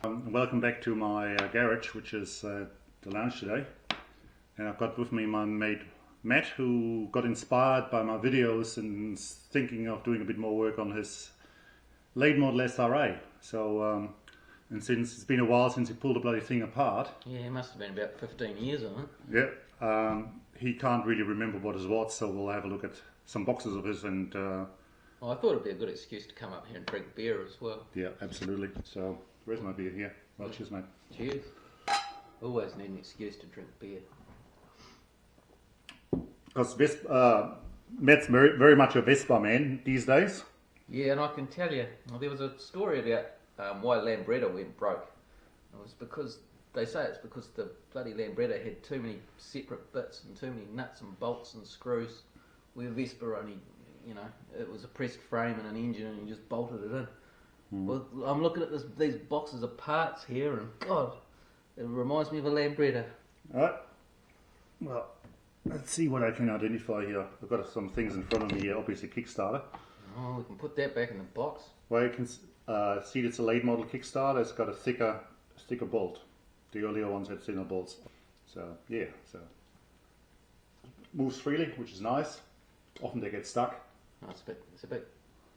Welcome back to my garage, which is the lounge today. And I've got with me my mate Matt, who got inspired by my videos and is thinking of doing a bit more work on his late model SRA. So, and since it's been a while since he pulled the bloody thing apart. Yeah, it must have been about 15 years on it. Yeah, he can't really remember what is what, so we'll have a look at some boxes of his and... Well, I thought it'd be a good excuse to come up here and drink beer as well. Yeah, absolutely. So, where's my beer here? Well, cheers, mate. Cheers. Always need an excuse to drink beer. Because Matt's very much a Vespa man these days. Yeah, and I can tell you, there was a story about why Lambretta went broke. It was because, they say it's because the bloody Lambretta had too many separate bits and too many nuts and bolts and screws, where Vespa only, you know, it was a pressed frame and an engine and you just bolted it in. Well, I'm looking at these boxes of parts here and God, it reminds me of a Lambretta. Alright, well, let's see what I can identify here. I've got some things in front of me here, obviously Kickstarter. Oh, we can put that back in the box. Well, you can see it's a late model Kickstarter. It's got a thicker bolt. The earlier ones had thinner bolts. So, yeah, so moves freely, which is nice. Often they get stuck. Oh, it's a bit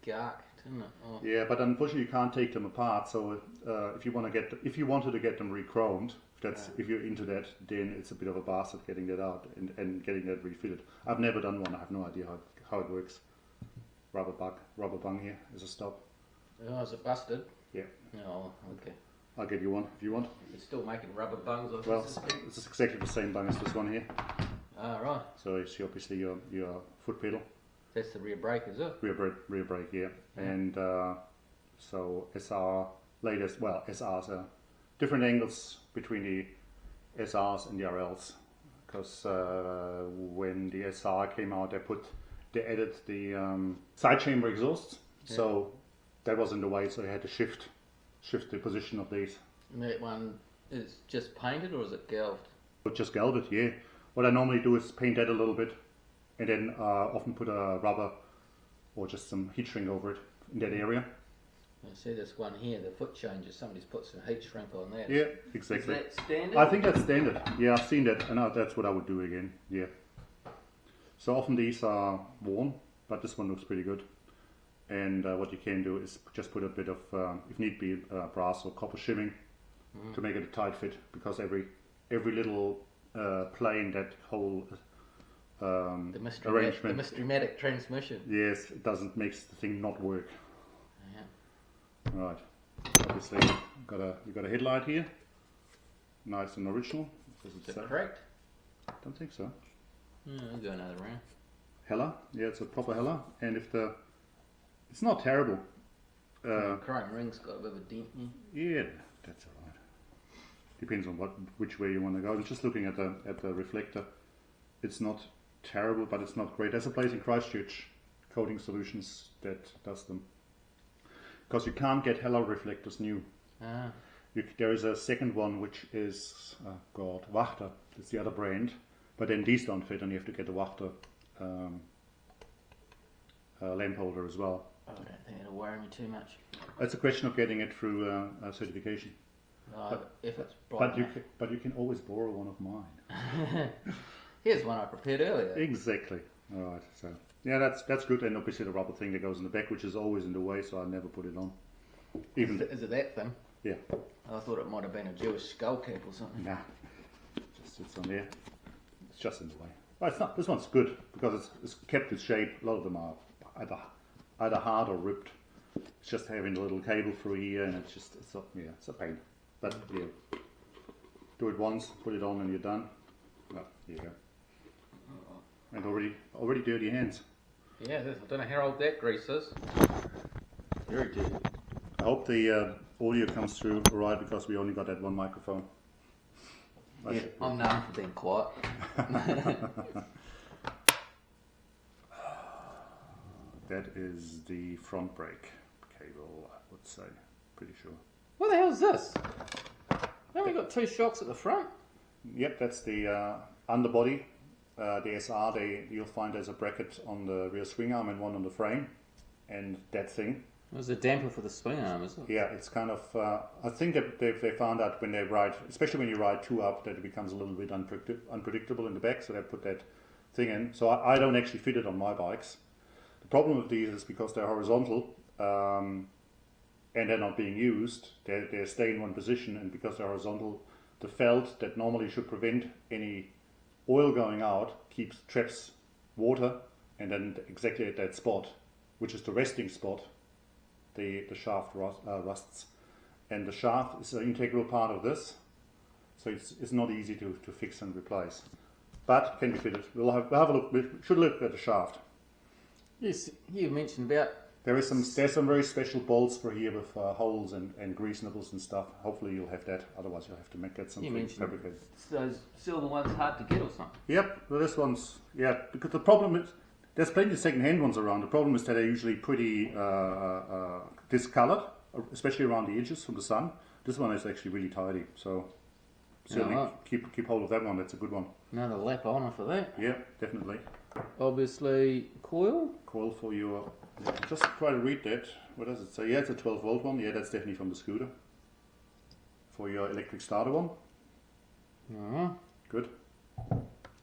garked, isn't it? Oh. Yeah, but unfortunately you can't take them apart. So if you wanted to get them re-chromed, if you're into that, then it's a bit of a bastard getting that out and getting that refitted. I've never done one. I have no idea how it works. Rubber bung here as a stop. Oh, is it busted? Yeah. Oh, okay. I'll get you one if you want. You're still making rubber bungs? Well, it's exactly the same bung as this one here. Ah, right. So you see obviously your foot pedal. That's the rear brake, is it? Rear brake, yeah. And so SRs are different angles between the SRs and the RLs. Because when the SR came out, they added the side chamber exhausts. Yeah. So that was in the way, so they had to shift the position of these. And that one is just painted or is it galved? Just galved it, yeah. What I normally do is paint that a little bit and then often put a rubber or just some heat shrink over it in that area. I see this one here, the foot changes, somebody's put some heat shrink on that. Yeah, exactly. Is that standard? I think that's standard. Yeah, I've seen that and that's what I would do again, yeah. So often these are worn, but this one looks pretty good. And what you can do is just put a bit of, if need be, brass or copper shimming to make it a tight fit, because every little plane, that whole the arrangement, the Mystery-matic transmission. yes, it makes the thing not work. Yeah. Right. Obviously, you got a headlight here, nice and original. Is it correct? Don't think so. I'll go another round. Heller, yeah, it's a proper Heller, and it's not terrible. Chrome ring's got a bit of a dent here. Yeah, that's alright. Depends on which way you want to go. I'm just looking at the reflector. It's not terrible, but it's not great. There's a place in Christchurch, Coating Solutions, that does them. Because you can't get Heller reflectors new. Ah. There is a second one which is, Wachter. It's the other brand. But then these don't fit, and you have to get the Wachter lamp holder as well. I don't think it'll worry me too much. It's a question of getting it through certification. If it's bright but you can always borrow one of mine. Here's one I prepared earlier. Exactly. All right. So yeah, that's good. And obviously the rubber thing that goes in the back, which is always in the way, so I never put it on. Is it that thin? Yeah. I thought it might have been a Jewish skull cap or something. Nah. Just sits on there. It's just in the way. Well, it's not. This one's good because it's kept its shape. A lot of them are either hard or ripped. It's just having a little cable through here, and it's a pain. But yeah, do it once, put it on, and you're done. Well, here you go. And already dirty hands. Yeah, I don't know how old that grease is. Very dirty. I hope the audio comes through alright, because we only got that one microphone. Yeah, I'm known for being quiet. That is the front brake cable, I would say. Pretty sure. What the hell is this? Now we've got two shocks at the front. Yep, that's the underbody. The SR, you'll find there's a bracket on the rear swing arm and one on the frame. And that thing. It was a damper for the swing arm, isn't it? Yeah, it's kind of. I think that they found out when they ride, especially when you ride two up, that it becomes a little bit unpredictable in the back. So they put that thing in. So I don't actually fit it on my bikes. The problem with these is because they're horizontal and they're not being used. They stay in one position, and because they're horizontal, the felt that normally should prevent any oil going out traps water, and then exactly at that spot, which is the resting spot, the shaft rusts, and the shaft is an integral part of this, so it's not easy to fix and replace, but can be fitted. We'll have a look. We should look at the shaft. Yes, you mentioned about. There's some very special bolts for here with holes and grease nibbles and stuff. Hopefully you'll have that. Otherwise you'll have to get something fabricated. Those silver ones hard to get or something. Yep. Well, this one's because the problem is there's plenty of second-hand ones around. The problem is that they're usually pretty discolored, especially around the edges from the sun. This one is actually really tidy. So certainly keep hold of that one. That's a good one. Another lap on for that. Yeah, definitely. Obviously, coil. Coil for your. Just try to read that. What does it say? Yeah, it's a 12-volt one. Yeah, that's definitely from the scooter. For your electric starter one. Good.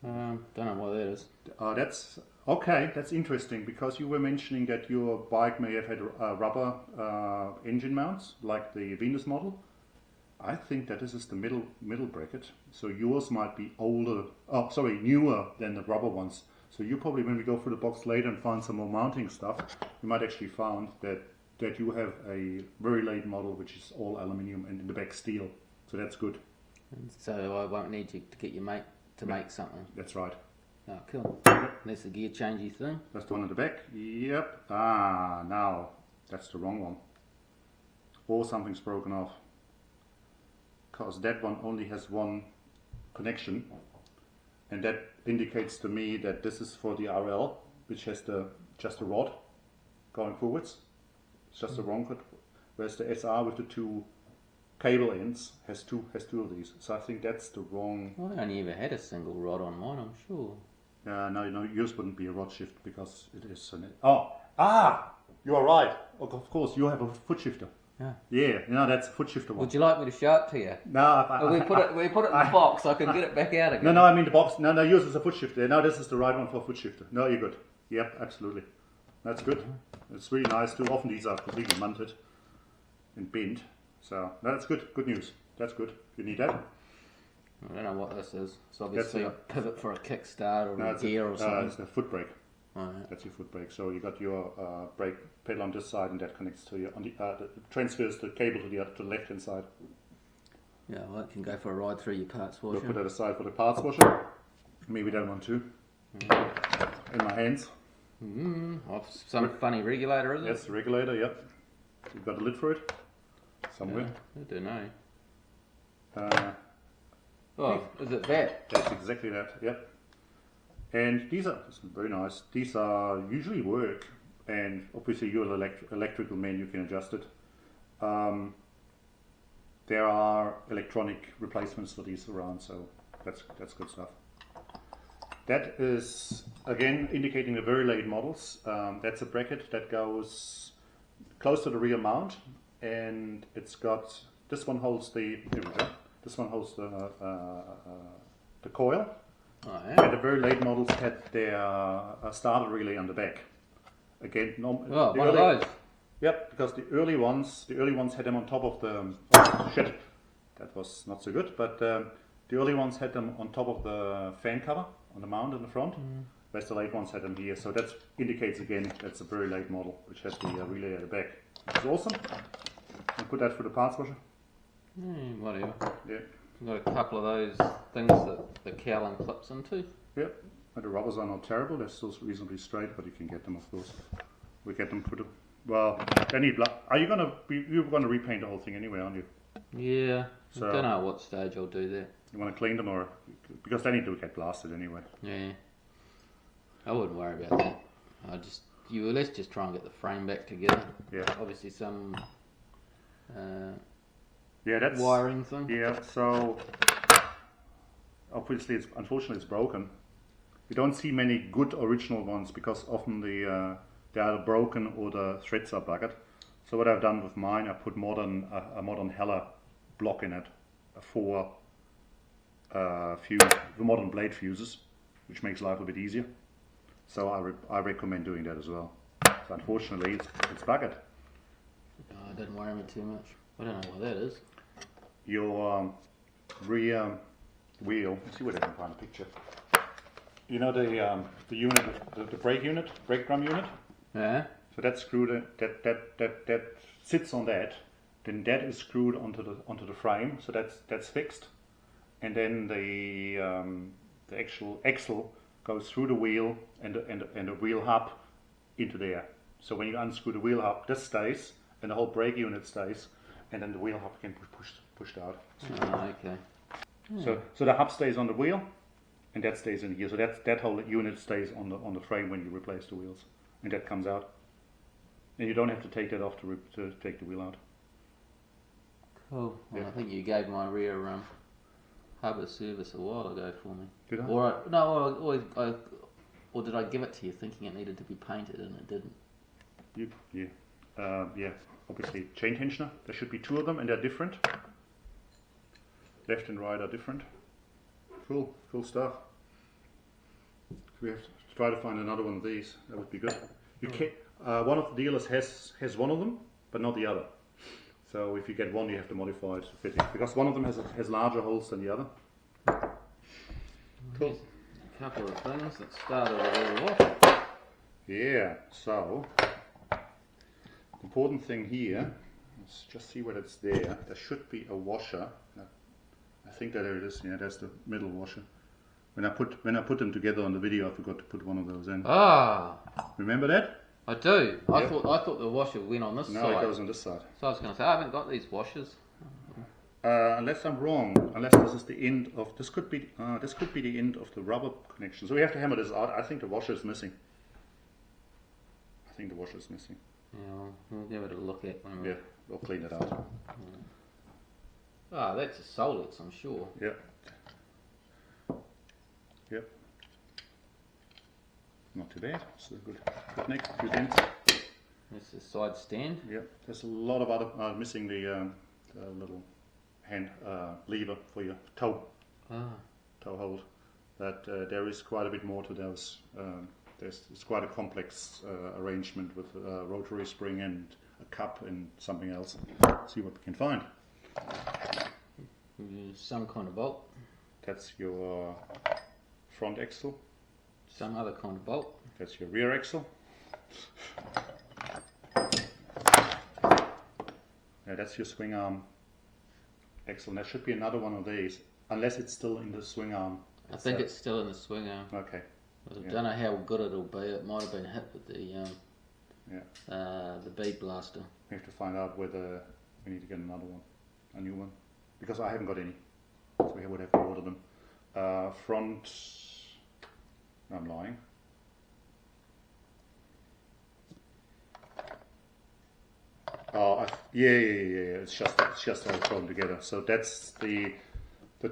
Don't know what that is. That's okay. That's interesting because you were mentioning that your bike may have had rubber engine mounts, like the Venus model. I think that this is the middle bracket. So yours might be newer than the rubber ones. So you probably, when we go through the box later and find some more mounting stuff, you might actually find that you have a very late model which is all aluminium and in the back steel. So that's good. And so I won't need you to get your mate to make something. That's right. Oh, cool. That's the gear changey thing. That's the one in the back. Yep. Ah, now that's the wrong one. Or something's broken off. Because that one only has one connection. And that indicates to me that this is for the RL, which has just a rod going forwards. It's just a wrong cut. Whereas the SR with the two cable ends has two of these. So I think that's the wrong. Well, I only ever had a single rod on mine, I'm sure. No, yours wouldn't be a rod shift because it is an. You are right. Of course, you have a foot shifter. Yeah, that's a foot shifter one. Would you like me to show it to you? No, we put it in the box. I can get it back out again. No, I mean the box. No, yours is a foot shifter. No, this is the right one for a foot shifter. No, you're good. Yep, absolutely. That's good. It's really nice too. Often these are completely munted and bent. So that's good. Good news. That's good. You need that. I don't know what this is. It's obviously a pivot for a kickstart or a gear or something. It's the foot brake. Right. That's your foot brake. So you got your brake pedal on this side, and that connects to your transfers the cable to the left hand side. Yeah, well, it can go for a ride through your parts washer. We'll put that aside for the parts washer. Maybe that one too. In my hands. Some funny regulator, is it? Yes, the regulator. Yep. You've got a lid for it somewhere. Yeah, I don't know. Is it that? That's exactly that. Yep. And these are very nice. These are usually work, and obviously you're an electrical man, you can adjust it. There are electronic replacements for these around, so that's good stuff. That is again indicating the very late models. That's a bracket that goes close to the rear mount, and it's got this one holds the. Here we go. This one holds the coil. Oh, yeah. And the very late models had their starter relay on the back. Again, one of those. Yep, because the early ones had them on top of the. Shit, that was not so good. But the early ones had them on top of the fan cover on the mount in the front. Whereas the late ones had them here. So that indicates again that's a very late model, which has the relay at the back. Which is awesome. I'll put that for the parts washer. Whatever. Yeah. We've got a couple of those things that the cowling clips into. Yep. And the rubbers are not terrible. They're still reasonably straight, but you can get them, of course. We get them put. Well, they need. Are you gonna? You're gonna repaint the whole thing anyway, aren't you? Yeah. So, I don't know at what stage I'll do that. You want to clean them, or because they need to get blasted anyway. Yeah. I wouldn't worry about that. Let's just try and get the frame back together. Yeah. Obviously some. That's wiring thing. Yeah, so obviously unfortunately it's broken. You don't see many good original ones because often they're either broken or the threads are buggered. So what I've done with mine, I put a modern Heller block in it for the modern blade fuses, which makes life a bit easier. So I recommend doing that as well. So unfortunately, it's buggered. Oh, it didn't worry me too much. I don't know what that is. Your rear wheel. Let's see whether I can find a picture. You know the unit, the brake unit, brake drum unit. Yeah. So that's screwed. That sits on that. Then that is screwed onto the frame. So that's fixed. And then the actual axle goes through the wheel and the wheel hub into there. So when you unscrew the wheel hub, this stays, and the whole brake unit stays, and then the wheel hub can be pushed out. Oh, okay. So the hub stays on the wheel, and that stays in here. So that whole unit stays on the frame when you replace the wheels, and that comes out. And you don't have to take that off to take the wheel out. Cool. Well, Yeah. I think you gave my rear hub a service a while ago for me. Did I? Or did I give it to you thinking it needed to be painted and it didn't? Yeah. Obviously, chain tensioner. There should be two of them, and they're different. Left and right are different. Cool stuff. We have to try to find another one of these. That would be good. You can. One of the dealers has one of them, but not the other. So if you get one, you have to modify it to fit it, because one of them has larger holes than the other. Cool. A couple of things that started it all off. Yeah. So the important thing here. Let's just see what it's there. There should be a washer. I think that there it is. Yeah, that's the middle washer. When I put them together on the video, I forgot to put one of those in. Ah, Remember that? I do. I Yeah. thought the washer went on this No, side. it goes on this side. So I was going to say I haven't got these washers. Unless I'm wrong, unless this is the end of this could be the end of the rubber connection. So we have to hammer this out. I think the washer is missing. Yeah, we'll give it a look at when Yeah, we'll clean it out. Ah, that's a Solex, I'm sure. Yep. Not too bad. It's a good neck. Few dents. That's the side stand. Yep. There's a lot of other missing the little hand lever for your toe hold. But there is quite a bit more to those. It's quite a complex arrangement with a rotary spring and a cup and something else. See what we can find. Use some kind of bolt. That's your front axle. Some other kind of bolt. That's your rear axle. Yeah, that's your swing arm axle. And there should be another one of these, unless it's still in the swing arm. I think it's still in the swing arm. Okay. I don't know how good it'll be. It might have been hit with the bead blaster. We have to find out whether we need to get another one, a new one, because I haven't got any, so we would have to order them. Front. I'm lying. Oh, yeah. It's just all thrown together. So that's the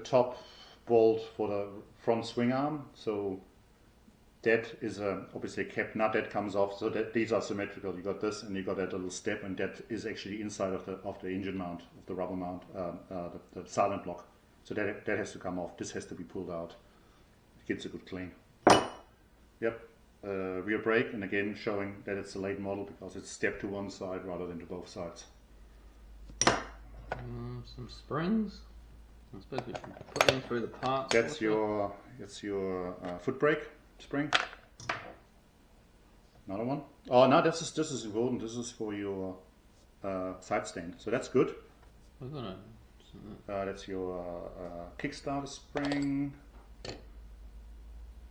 top bolt for the front swing arm. So that is obviously a kept nut that comes off. So that these are symmetrical. You got this, and you got that little step, and that is actually inside of the engine mount, of the rubber mount, the silent block. So that has to come off. This has to be pulled out. It gets a good clean. Yep. Rear brake, and again showing that it's a late model because it's stepped to one side rather than to both sides. Some springs. I suppose we should put them through the parts. That's your foot brake spring. Another one. Oh no, this is important. This is for your side stand. So that's good. We're gonna. That's your Kickstarter spring.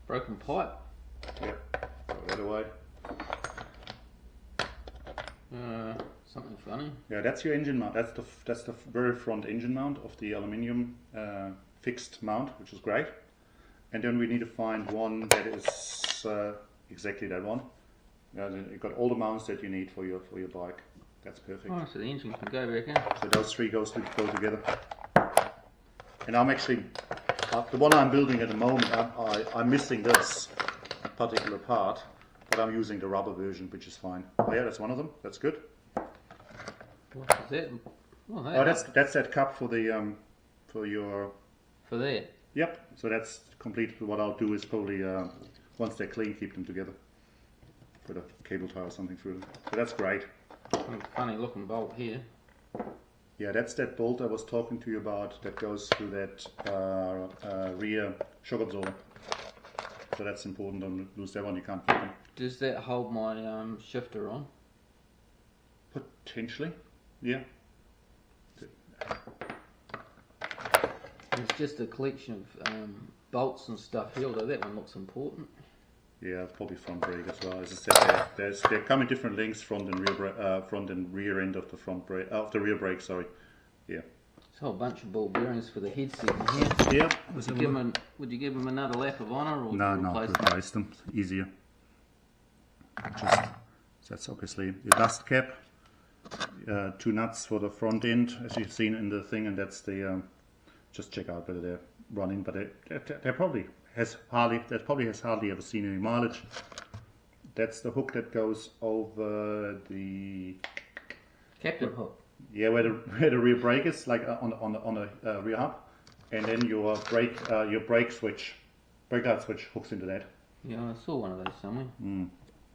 Broken pipe. Yep. Throw that away. Something funny. Yeah, that's your engine mount. That's the very front engine mount of the aluminium fixed mount, which is great. And then we need to find one that is exactly that one. You've got all the mounts that you need for your bike. That's perfect. Oh, so the engine can go back in. So those three go together. And I'm actually the one I'm building at the moment. I'm missing this particular part, but I'm using the rubber version, which is fine. Oh yeah, that's one of them. That's good. What is that? Oh, Oh, that's that cup for the for your. for there. Yep. So that's complete. What I'll do is probably once they're clean, keep them together. Put a cable tie or something through them. So that's great. Funny looking bolt here. Yeah, that's that bolt I was talking to you about that goes through that rear shock absorber. So that's important. Don't lose that one. You can't flip them. Does that hold my shifter on? Potentially, yeah. It's just a collection of bolts and stuff here, although that one looks important. Yeah, probably front brake as well. As I said, they come in different lengths, front and rear end of the front brake, of the rear brake. Sorry. Yeah. There's a whole bunch of ball bearings for the headset in here. Yeah. Would you give them another lap of honour, or No, replace them. Easier. Just that's obviously your dust cap. 2 nuts for the front end, as you've seen in the thing, and that's the. Just check out whether they're running, but they probably has hardly ever seen any mileage. That's the hook that goes over the captain hook. Yeah, where the rear brake is, like on the rear hub, and then your brake light switch hooks into that. Yeah, I saw one of those somewhere.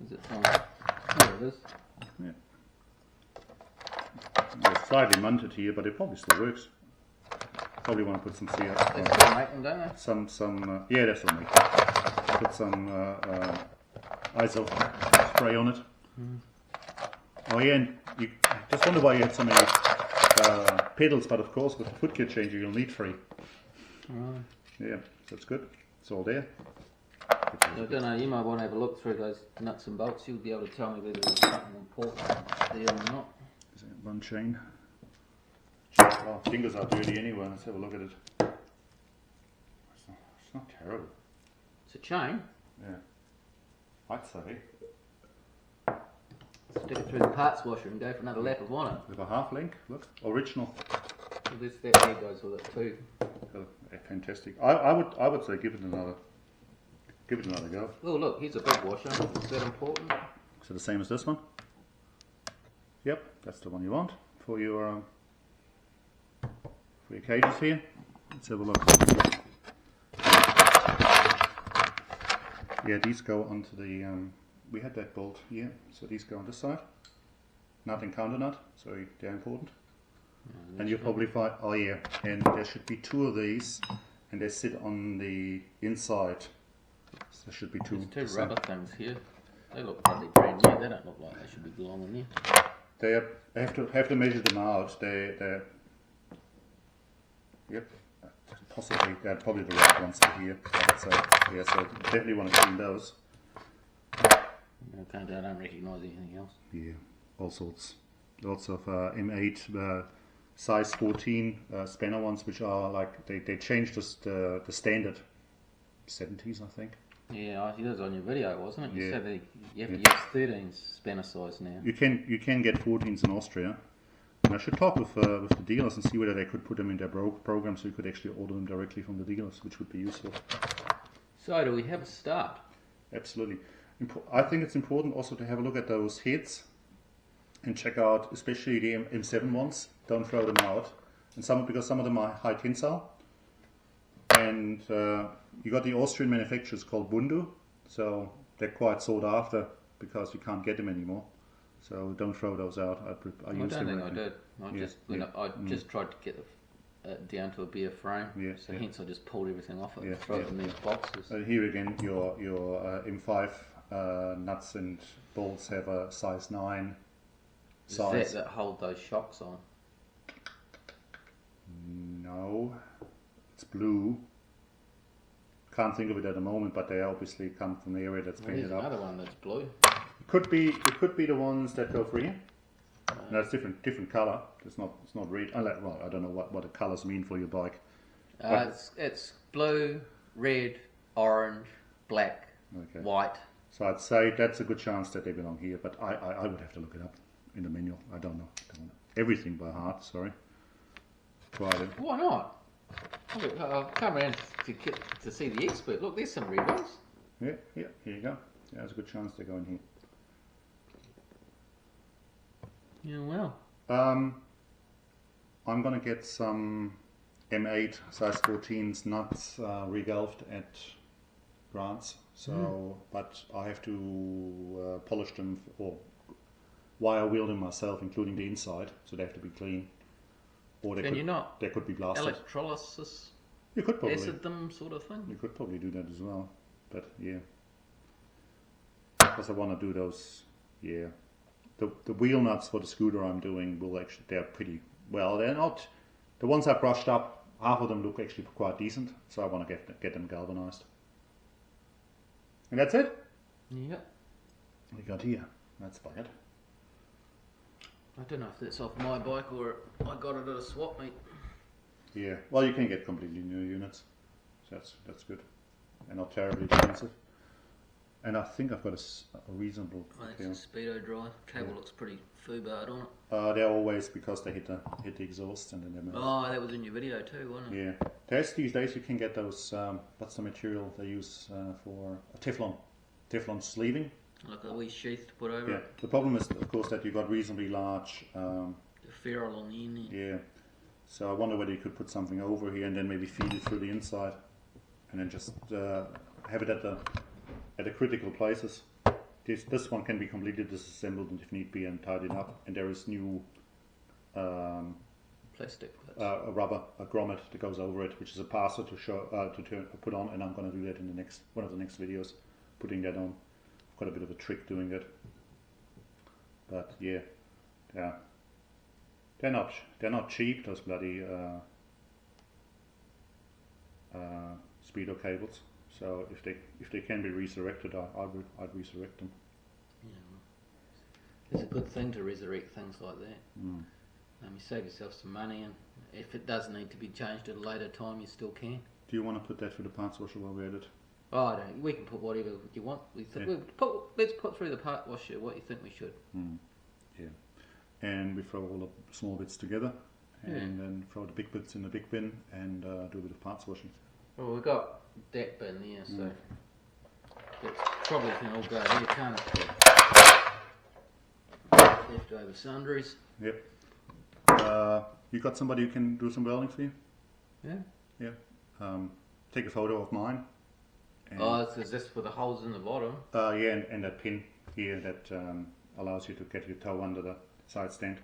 Is it from? There it is. Yeah. It's slightly munted here, but it probably still works. Probably want to put some They still make them, don't they? Some yeah, that's what make. Put some ISO spray on it. Oh yeah, and you just wonder why you had so many pedals, but of course with the foot gear changer you'll need 3. Right. Yeah, that's good. It's all there. I don't know, you might want to have a look through those nuts and bolts. You'll be able to tell me whether there's something important there or not. Is that one chain? Oh, fingers are dirty anyway. Let's have a look at it. It's not terrible. It's a chain. Yeah. I'd say. Stick it through the parts washer and go for another lap of honour. With a half link, look, original. Well, that there goes with it too. Oh, fantastic. I would say give it another go. Oh look, here's a big washer. Is that important? So the same as this one? Yep, that's the one you want for your cages here. Let's have a look. Yeah, these go onto the. We had that bolt here, so these go on this side. Nut and counter nut, so they're important. And you'll probably find, oh yeah, and there should be 2 of these, and they sit on the inside. So there should be 2. There's 2 rubber things here. They look bloody brand new. They don't look like they should be belonging there. They have to measure them out. They're yep, possibly they're probably the right ones for here. I'd say. Yeah, so definitely want to clean those. I don't recognise anything else. Yeah, all sorts. Lots of M8 size 14 spanner ones, which are like they changed the standard 70s, I think. Yeah, I think that was on your video, wasn't it? You Yeah. said that you have to use 13 spanner size now. You can get 14s in Austria. And I should talk with the dealers and see whether they could put them in their program, so you could actually order them directly from the dealers, which would be useful. So, do we have a start? Absolutely. I think it's important also to have a look at those heads and check out, especially the M7 ones. Don't throw them out. And because some of them are high tensile. And you got the Austrian manufacturers called Bundu, so they're quite sought after because you can't get them anymore. So don't throw those out. I don't think I did. I just tried to get down to a bare frame. Yeah, so hence I just pulled everything off it Yeah, and throw it in these boxes. Here again, your M5 nuts and bolts have a size 9 size. Is that hold those shocks on? No, it's blue. Can't think of it at the moment, but they obviously come from the area that's painted There's up. another one that's blue. It could be the ones that go through here. No, it's different color. It's not red. I don't know what the colors mean for your bike. It's blue, red, orange, black, white. So I'd say that's a good chance that they belong here, but I would have to look it up in the manual. I don't know everything by heart. Sorry. Tried it. Why not? I've come around to see the expert. Look, there's some red ones. Yeah. Here you go. Yeah, there's a good chance they go in here. Yeah, well. I'm gonna get some M8 size 14s nuts regolfed at Grant's. So, but I have to polish them or wire wheel them myself, including the inside, so they have to be clean. Or they they could be blasted. Electrolysis, You could probably acid them sort of thing. You could probably do that as well, but yeah, because I want to do those. Yeah, the wheel nuts for the scooter I'm doing will actually, they're pretty well. They're not the ones I brushed up. Half of them look actually quite decent, so I want to get them galvanized. And that's it. Yep. We got here. That's about it. I don't know if that's off my bike or I got it at a swap meet. Yeah. Well, you can get completely new units, so that's good, and not terribly expensive. And I think I've got a reasonable. I think it's a speedo drive. Cable looks pretty foobarred on it. They're always because they hit the exhaust and then they move. Oh, that was in your video too, wasn't it? Yeah. There's these days you can get those. What's the material they use for Teflon sleeving? Like a wee sheath to put over Yeah. it. The problem is, of course, that you've got reasonably large. The ferrule on the end. Yeah. So I wonder whether you could put something over here and then maybe feed it through the inside, and then just have it at the critical places. This one can be completely disassembled and if need be and tidied up. And there is new Plastic. a grommet that goes over it, which is a passer to put on, and I'm going to do that in the one of the next videos, putting that on. I've got a bit of a trick doing that, but yeah, they're not cheap, those bloody speedo cables. So if they can be resurrected, I'd resurrect them. Yeah, it's a good thing to resurrect things like that. You save yourself some money, and if it does need to be changed at a later time, you still can. Do you want to put that through the parts washer while we're at it? Oh, I don't. We can put whatever you want. Let's put through the part washer what you think we should. Yeah. And we throw all the small bits together, and then throw the big bits in the big bin, and do a bit of parts washing. Well, we've got that bin there, so it probably can all go there, can't it? Leftover sundries. Yep. You got somebody who can do some welding for you? Yeah. Yeah. Take a photo of mine. Oh, is this for the holes in the bottom? Yeah, and that pin here that allows you to get your toe under the side stand.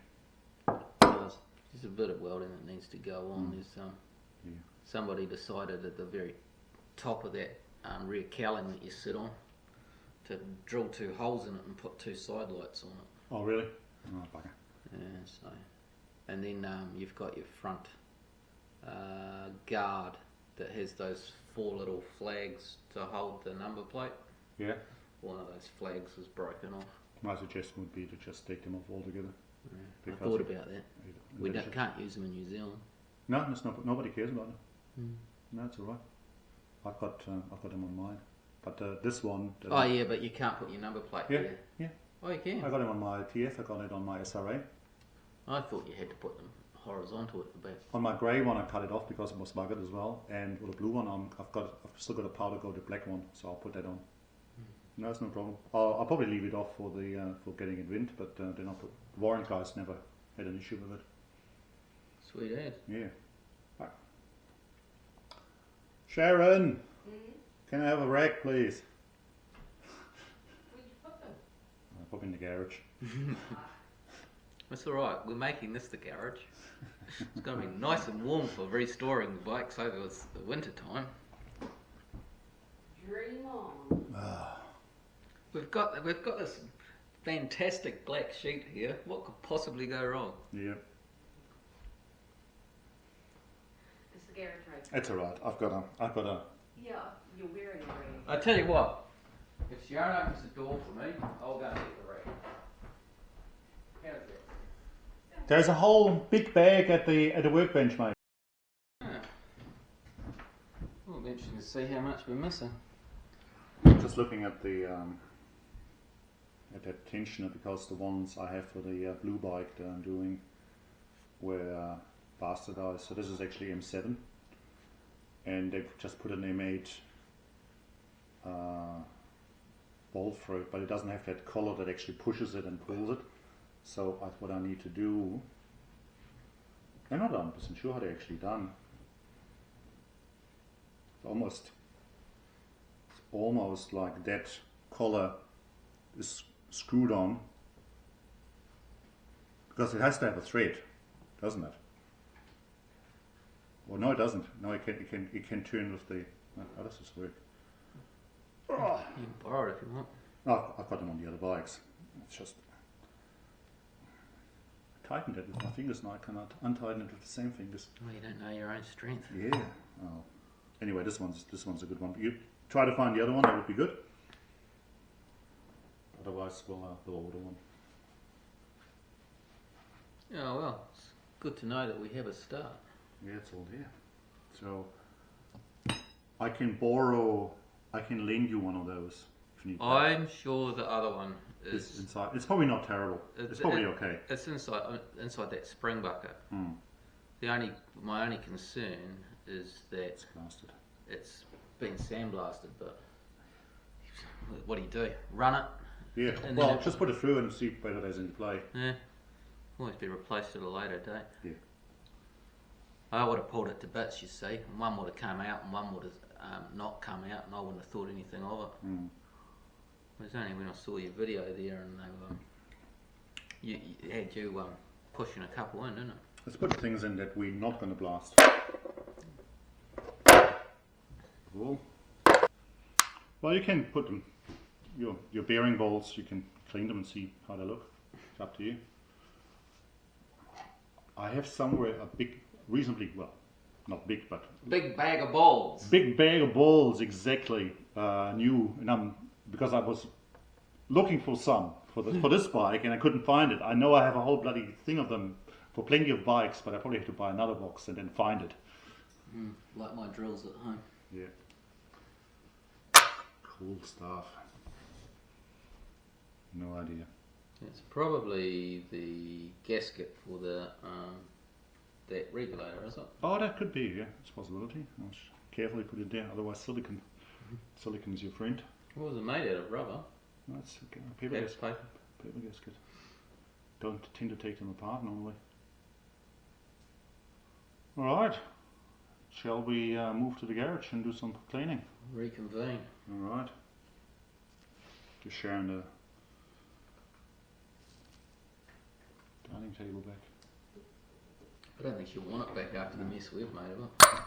There's a bit of welding that needs to go on. There's somebody decided at the very top of that rear cowling that you sit on to drill 2 holes in it and put 2 side lights on it. Oh, really? Oh, bugger. Yeah, so, and then you've got your front guard that has those 4 little flags to hold the number plate. Yeah. One of those flags was broken off. My suggestion would be to just take them off altogether. Yeah, I thought about that. We can't use them in New Zealand. No, nobody cares about it. No, it's all right. I've got them on mine, but this one. Oh yeah, but you can't put your number plate there. Yeah. Oh, you can. I got it on my TF. I got it on my SRA. I thought you had to put them horizontal at the back. On my grey one, I cut it off because it was buggered as well, and with the blue one, I've still got a powder coated black one, so I'll put that on. No, it's no problem. I'll probably leave it off for getting it wind, but they're not. The warrant guys never had an issue with it. Sweet as. Yeah. Right. Sharon, can I have a rag, please? Where'd you put them? I'll pop in the garage. That's alright, we're making this the garage. It's going to be nice and warm for restoring the bikes over the winter time. Dream on. We've got this fantastic black sheet here. What could possibly go wrong? Yeah. It's the garage right. It's alright. I've got a. Yeah, you're wearing it already. I tell you what, if Sharon opens the door for me, I'll go and get the rag. How's that? There's a whole big bag at the workbench, mate. Well, interesting to see how much we're missing. Just looking at the at that tensioner, because the ones I have for the blue bike that I'm doing were bastardized. So this is actually M7, and they've just put an M8 bolt through it, but it doesn't have that collar that actually pushes it and pulls it. So what I need to do, I'm not 100% sure how they're actually done. It's almost like that collar is screwed on, because it has to have a thread, doesn't it? Well, no, it doesn't. No, it can turn with the. How does this work? Oh. You can borrow it if you want. No, I've got them on the other bikes. It's just I tightened it with my fingers now. I cannot untighten it with the same fingers. Well, you don't know your own strength. Yeah. Oh. Anyway, this one's a good one. You try to find the other one. That would be good. Otherwise, we'll order one. Oh well, it's good to know that we have a start. Yeah, it's all there. So I can lend you one of those if you need. I'm sure the other one It's is inside. It's probably not terrible. It's probably okay. It's inside that spring bucket. Mm. My only concern is that It's blasted. it's been sandblasted. But what do? Run it? Yeah. And Well, then just put it through and see whether there's any play. Yeah. Always be replaced at a later date. Yeah. I would have pulled it to bits, you see. One would have come out and one would have not come out, and I wouldn't have thought anything of it. Mm. It was only when I saw your video there and they were, you had you pushing a couple in, didn't it? Let's put things in that we're not going to blast. Cool. Well, you can put them, your bearing bolts, you can clean them and see how they look. It's up to you. I have somewhere a big, reasonably, well, not big, but Big bag of balls. big bag of balls, exactly, new, and because I was looking for some for this bike and I couldn't find it. I know I have a whole bloody thing of them for plenty of bikes, but I probably have to buy another box and then find it. Like my drills at home. Yeah. Cool stuff. No idea. It's probably the gasket for the that regulator, is it? Oh, that could be, yeah, it's a possibility. I'll carefully put it there, otherwise silicon. Silicon is your friend. What was it made out of? Rubber? That's okay. Paper gasket. Don't tend to take them apart normally. Alright. Shall we move to the garage and do some cleaning? Reconvene. Alright. Just sharing the dining table back. I don't think she'll want it back after the mess we've made of it.